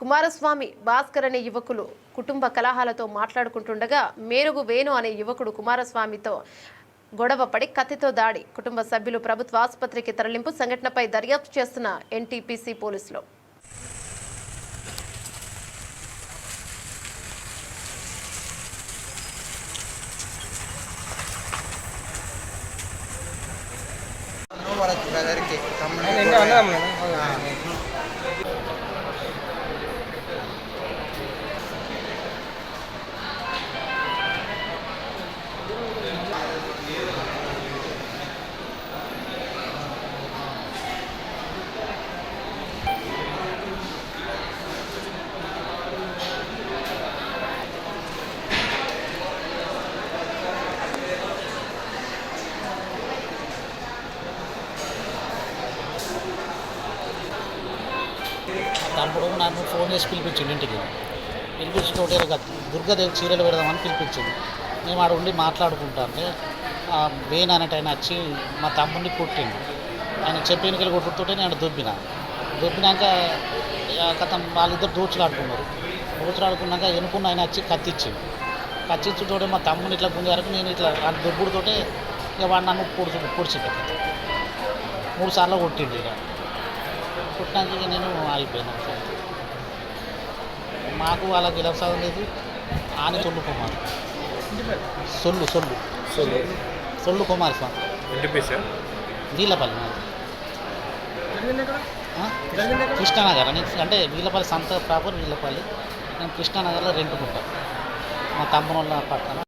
కుమారస్వామి, భాస్కర్ అనే యువకులు కుటుంబ కలహాలతో మాట్లాడుకుంటుండగా మేరుగు వేణు అనే యువకుడు కుమారస్వామితో గొడవపడి కత్తితో దాడి. కుటుంబ సభ్యులు ప్రభుత్వ ఆసుపత్రికి తరలింపు. సంఘటనపై దర్యాప్తు చేస్తున్న ఎన్టీపీసీ పోలీసులు. తమ్ముడు నాకు ఫోన్ చేసి పిలిపించింది. ఇంటికి పిలిపించి ఒకటి దుర్గాదేవి చీరలు పెడదామని పిలిపించింది. మేము ఆడ ఉండి మాట్లాడుకుంటా అంటే వేణు అనేట ఆయన వచ్చి మా తమ్ముడిని కొట్టిండు. ఆయన చెప్పేనికలు కొట్టుతుంటే నేను దొబ్బినాక కథం వాళ్ళిద్దరు దోచులాడుకున్నాక ఎనుకున్న ఆయన వచ్చి కత్తిచ్చుతోటే మా తమ్ముని ఇట్లా గుంజారకు నేను ఇట్లా దొబ్బుడుతోటే ఇక వాడు నన్ను పొడిచిండు. 3 సార్లు కొట్టిండు. ఇక కొట్టినాక నేను ఆగిపోయాను. మాకు వాళ్ళకి ఇలా సాధన లేదు. ఆని సొల్లు కుమార్ సొల్లు కుమారస్వామి వీళ్ళపల్లి కృష్ణానగర్ అంటే వీళ్ళపల్లి సంత ప్రాపర్ వీళ్ళపల్లి. నేను కృష్ణానగర్లో రెంట్కుంటాను మా తమ్ముని వాళ్ళ పక్కన.